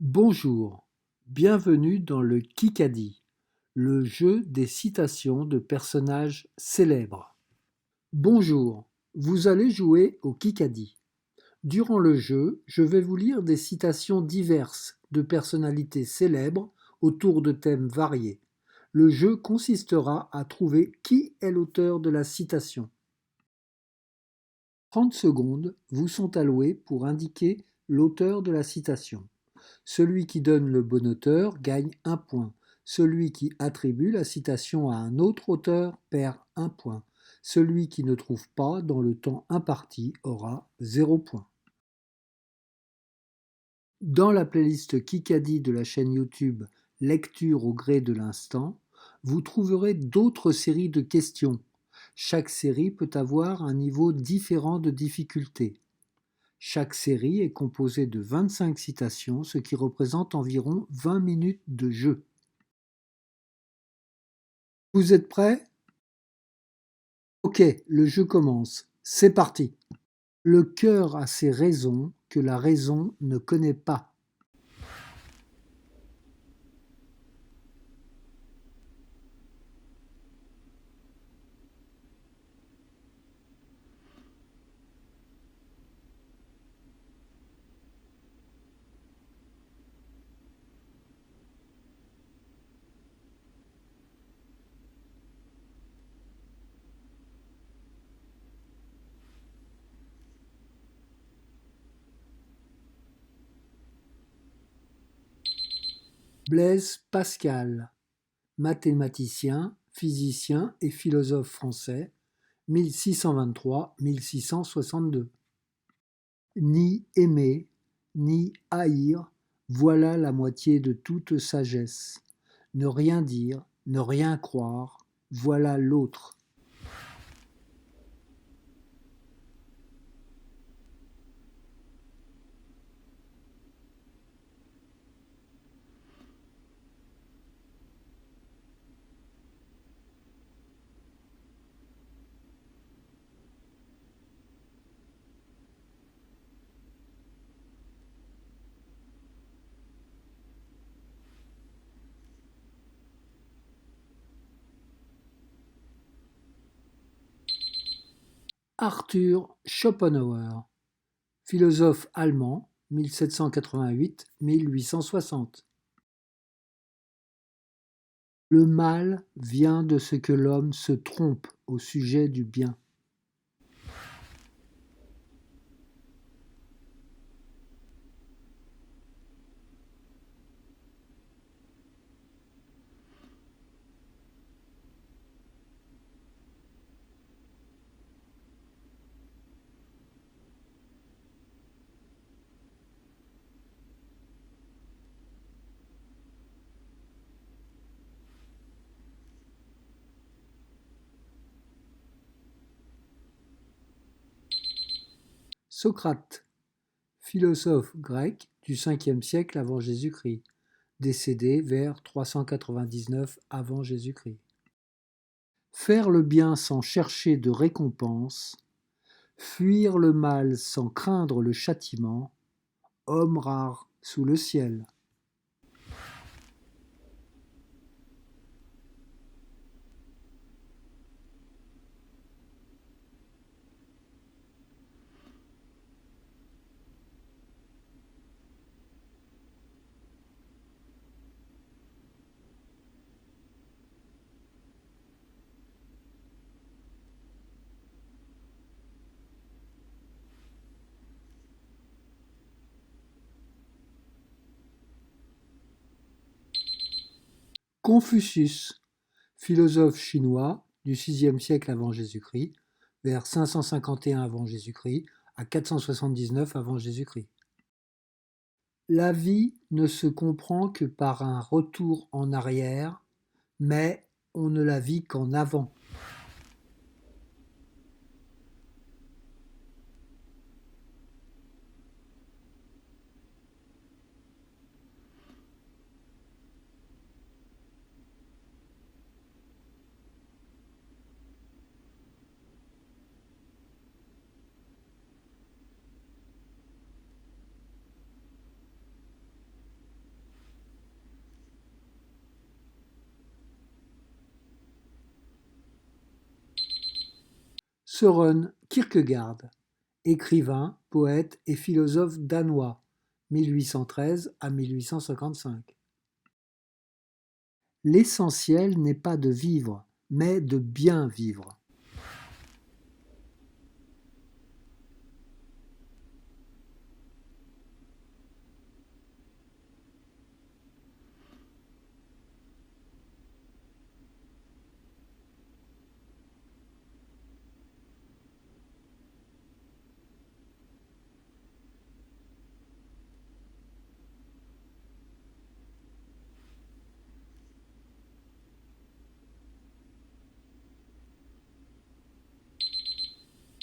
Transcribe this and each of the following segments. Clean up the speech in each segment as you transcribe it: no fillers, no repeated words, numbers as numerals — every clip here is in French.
Bonjour, bienvenue dans le Kikadi, le jeu des citations de personnages célèbres. Bonjour, vous allez jouer au Kikadi. Durant le jeu, je vais vous lire des citations diverses de personnalités célèbres autour de thèmes variés. Le jeu consistera à trouver qui est l'auteur de la citation. 30 secondes vous sont allouées pour indiquer l'auteur de la citation. Celui qui donne le bon auteur gagne un point. Celui qui attribue la citation à un autre auteur perd un point. Celui qui ne trouve pas dans le temps imparti aura 0 point. Dans la playlist Kikadi de la chaîne YouTube Lecture au gré de l'instant, vous trouverez d'autres séries de questions. Chaque série peut avoir un niveau différent de difficulté. Chaque série est composée de 25 citations, ce qui représente environ 20 minutes de jeu. Vous êtes prêts? Ok, le jeu commence. C'est parti. Le cœur a ses raisons que la raison ne connaît pas. Blaise Pascal, mathématicien, physicien et philosophe français, 1623-1662. Ni aimer, ni haïr, voilà la moitié de toute sagesse. Ne rien dire, ne rien croire, voilà l'autre. Arthur Schopenhauer, philosophe allemand, 1788-1860. Le mal vient de ce que l'homme se trompe au sujet du bien. Socrate, philosophe grec du 5e siècle avant Jésus-Christ, décédé vers 399 avant Jésus-Christ. Faire le bien sans chercher de récompense, fuir le mal sans craindre le châtiment, homme rare sous le ciel. Confucius, philosophe chinois du 6e siècle avant Jésus-Christ, vers 551 avant Jésus-Christ à 479 avant Jésus-Christ. La vie ne se comprend que par un retour en arrière, mais on ne la vit qu'en avant. Søren Kierkegaard, écrivain, poète et philosophe danois, 1813 à 1855. L'essentiel n'est pas de vivre, mais de bien vivre.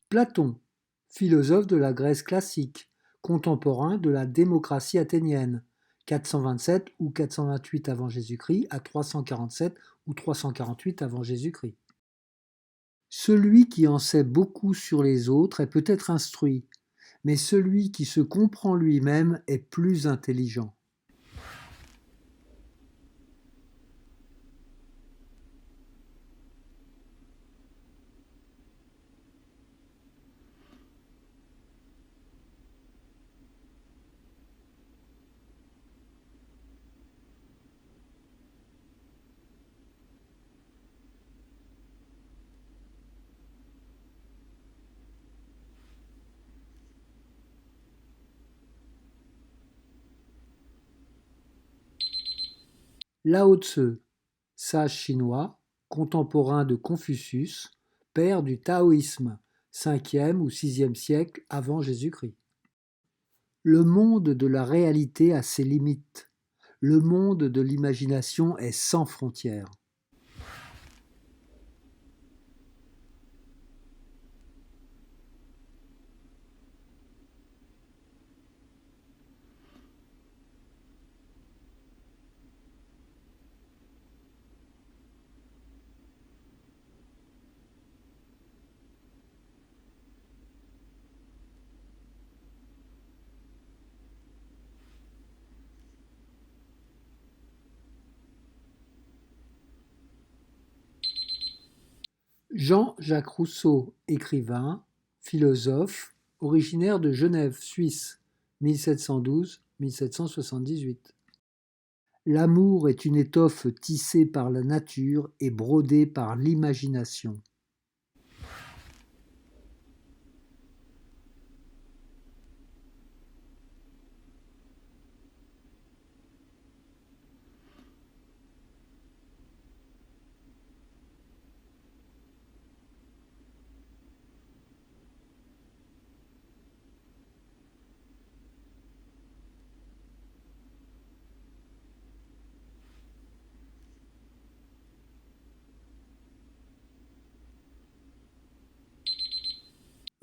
Platon, philosophe de la Grèce classique, contemporain de la démocratie athénienne, 427 ou 428 avant Jésus-Christ à 347 ou 348 avant Jésus-Christ. Celui qui en sait beaucoup sur les autres est peut-être instruit, mais celui qui se comprend lui-même est plus intelligent. Lao Tse, sage chinois, contemporain de Confucius, père du taoïsme, 5e ou 6e siècle avant Jésus-Christ. Le monde de la réalité a ses limites. Le monde de l'imagination est sans frontières. Jean-Jacques Rousseau, écrivain, philosophe, originaire de Genève, Suisse, 1712-1778. L'amour est une étoffe tissée par la nature et brodée par l'imagination.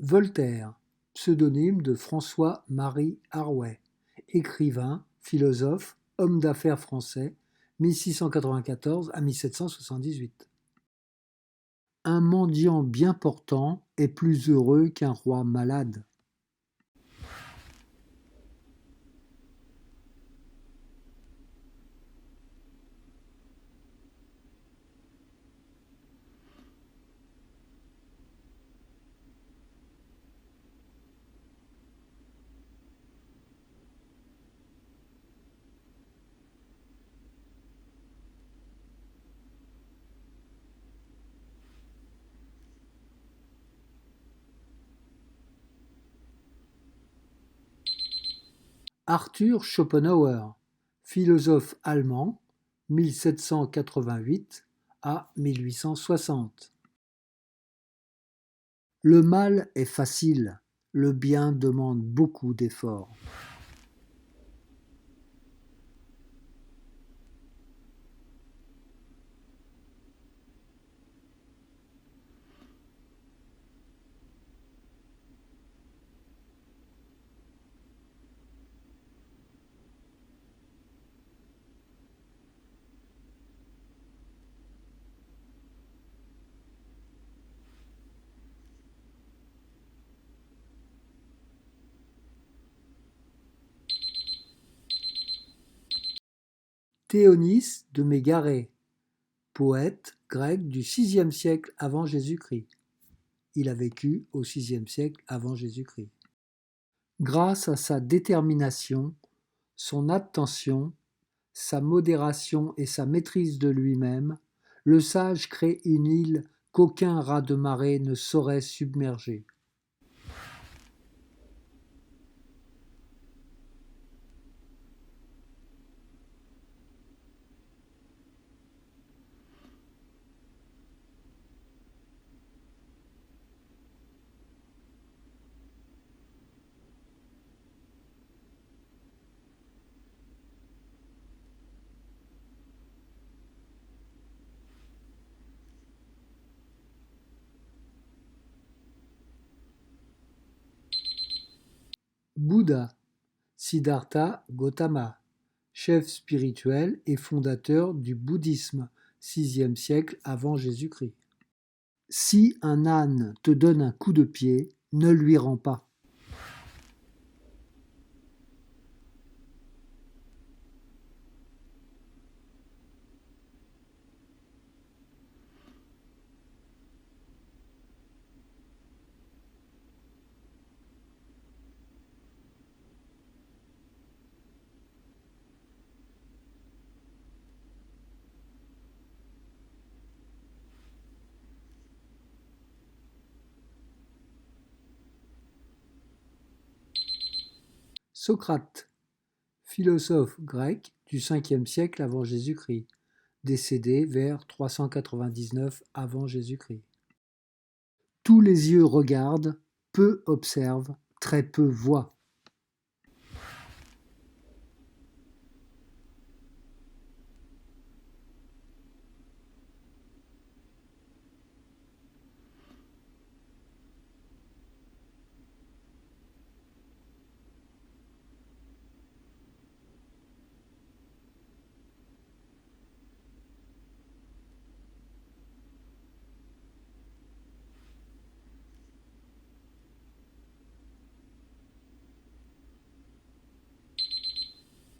Voltaire, pseudonyme de François-Marie Arouet, écrivain, philosophe, homme d'affaires français, 1694 à 1778. Un mendiant bien portant est plus heureux qu'un roi malade. Arthur Schopenhauer, philosophe allemand, 1788 à 1860. Le mal est facile, le bien demande beaucoup d'efforts. Théonis de Mégarée, poète grec du VIe siècle avant Jésus-Christ. Il a vécu au VIe siècle avant Jésus-Christ. Grâce à sa détermination, son attention, sa modération et sa maîtrise de lui-même, le sage crée une île qu'aucun raz de marée ne saurait submerger. Bouddha, Siddhartha Gautama, chef spirituel et fondateur du bouddhisme, VIe siècle avant Jésus-Christ. Si un âne te donne un coup de pied, ne lui rends pas. Socrate, philosophe grec du Ve siècle avant Jésus-Christ, décédé vers 399 avant Jésus-Christ. Tous les yeux regardent, peu observent, très peu voient.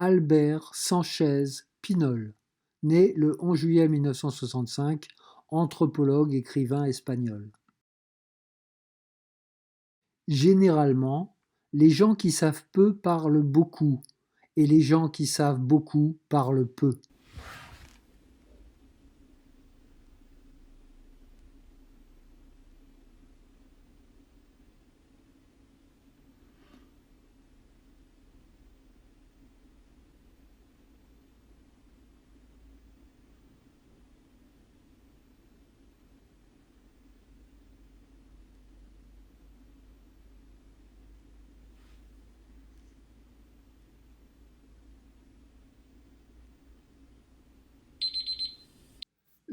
Albert Sanchez Pinol, né le 11 juillet 1965, anthropologue, écrivain espagnol. Généralement, les gens qui savent peu parlent beaucoup, et les gens qui savent beaucoup parlent peu.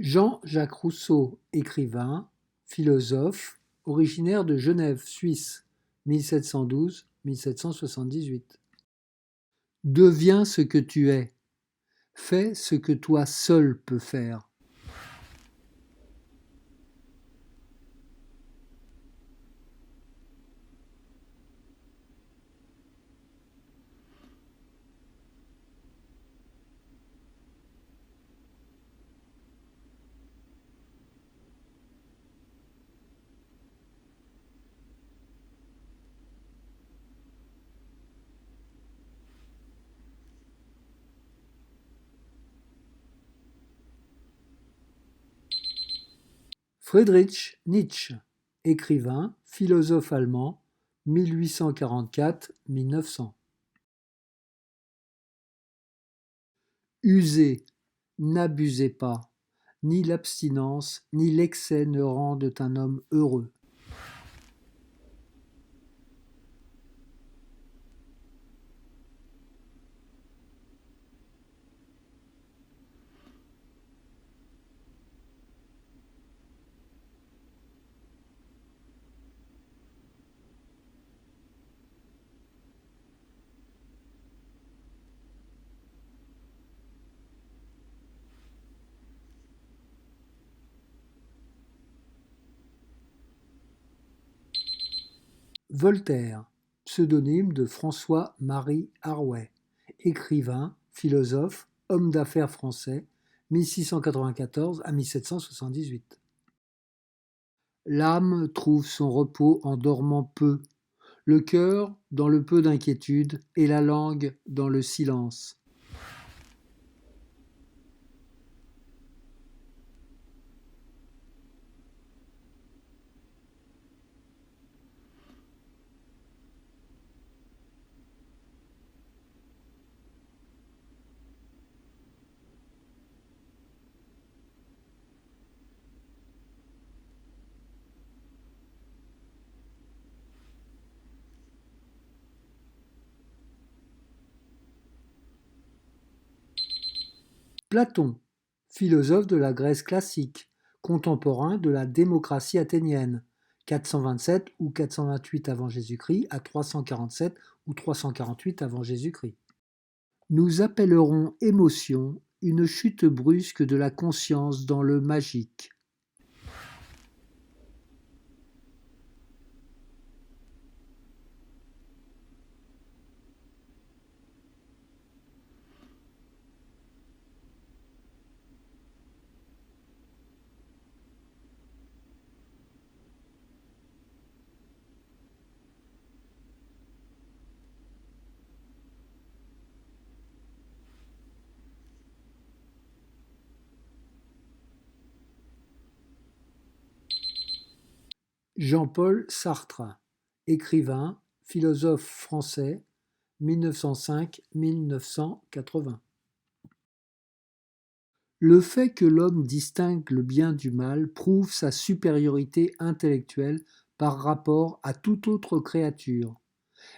Jean-Jacques Rousseau, écrivain, philosophe, originaire de Genève, Suisse, 1712-1778. Deviens ce que tu es. Fais ce que toi seul peux faire. Friedrich Nietzsche, écrivain, philosophe allemand, 1844-1900. Usez, n'abusez pas, ni l'abstinence ni l'excès ne rendent un homme heureux. Voltaire, pseudonyme de François-Marie Arouet, écrivain, philosophe, homme d'affaires français, 1694 à 1778. L'âme trouve son repos en dormant peu, le cœur dans le peu d'inquiétude et la langue dans le silence. Platon, philosophe de la Grèce classique, contemporain de la démocratie athénienne, 427 ou 428 avant Jésus-Christ à 347 ou 348 avant Jésus-Christ. Nous appellerons émotion une chute brusque de la conscience dans le magique. Jean-Paul Sartre, écrivain, philosophe français, 1905-1980. Le fait que l'homme distingue le bien du mal prouve sa supériorité intellectuelle par rapport à toute autre créature,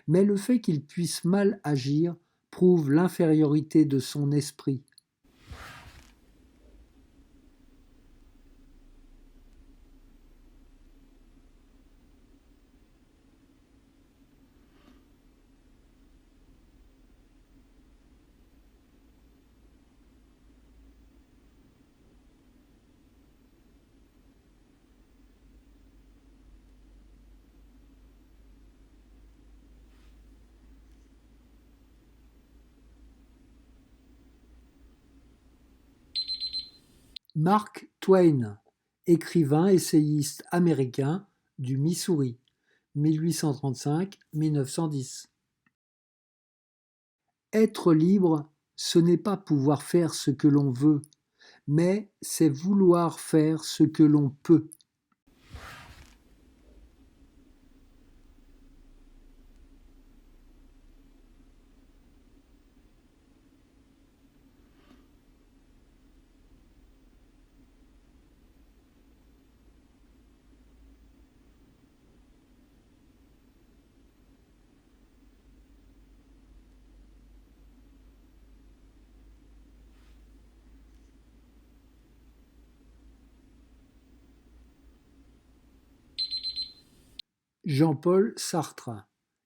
mais le fait qu'il puisse mal agir prouve l'infériorité de son esprit. Mark Twain, écrivain essayiste américain du Missouri, 1835-1910. Être libre, ce n'est pas pouvoir faire ce que l'on veut, mais c'est vouloir faire ce que l'on peut. Jean-Paul Sartre,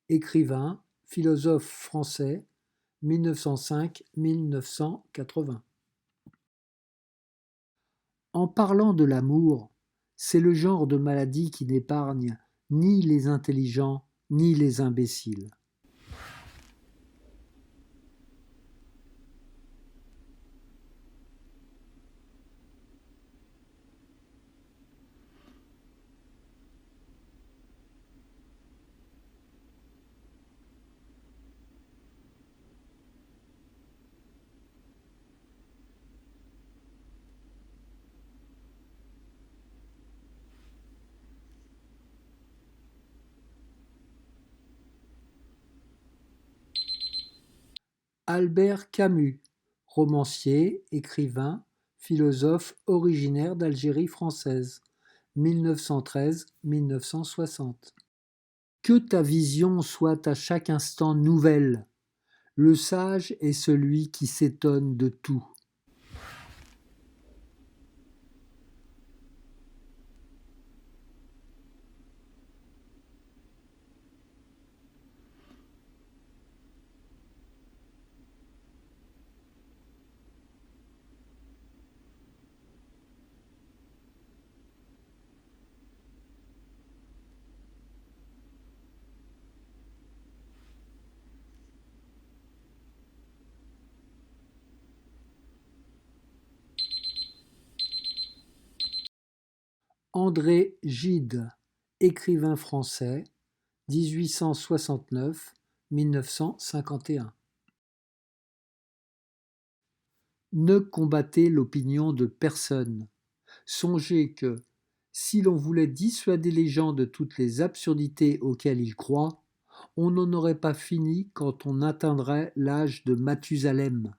écrivain, philosophe français, 1905-1980. En parlant de l'amour, c'est le genre de maladie qui n'épargne ni les intelligents ni les imbéciles. Albert Camus, romancier, écrivain, philosophe originaire d'Algérie française, 1913-1960. Que ta vision soit à chaque instant nouvelle. Le sage est celui qui s'étonne de tout. André Gide, écrivain français, 1869-1951. Ne combattez l'opinion de personne. Songez que, si l'on voulait dissuader les gens de toutes les absurdités auxquelles ils croient, on n'en aurait pas fini quand on atteindrait l'âge de Mathusalem.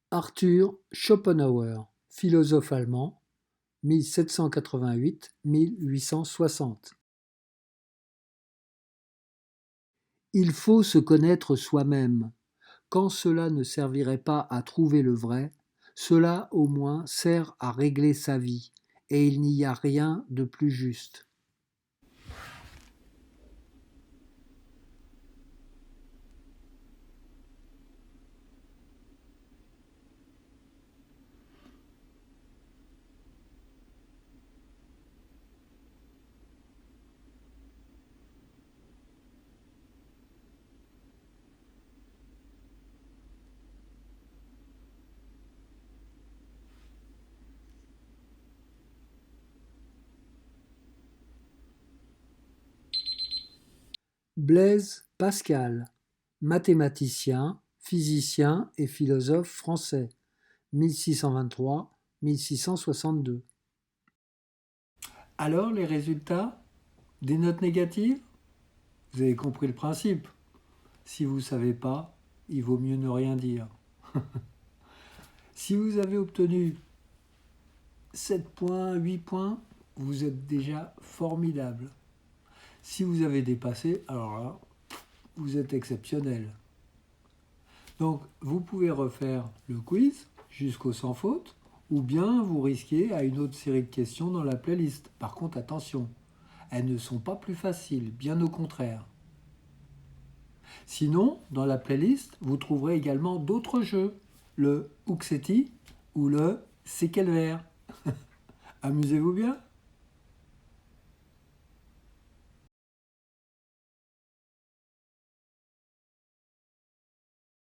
Arthur Schopenhauer, philosophe allemand, 1788-1860. Il faut se connaître soi-même. Quand cela ne servirait pas à trouver le vrai, cela au moins sert à régler sa vie, et il n'y a rien de plus juste. Blaise Pascal, mathématicien, physicien et philosophe français, 1623-1662. Alors, les résultats des notes négatives? Vous avez compris le principe. Si vous ne savez pas, il vaut mieux ne rien dire. Si vous avez obtenu 7 points, 8 points, vous êtes déjà formidable. Si vous avez dépassé, alors là, vous êtes exceptionnel. Donc, vous pouvez refaire le quiz jusqu'au sans faute, ou bien vous risquez à une autre série de questions dans la playlist. Par contre, attention, elles ne sont pas plus faciles, bien au contraire. Sinon, dans la playlist, vous trouverez également d'autres jeux, le Uxeti ou le C'est quel vert. Amusez-vous bien.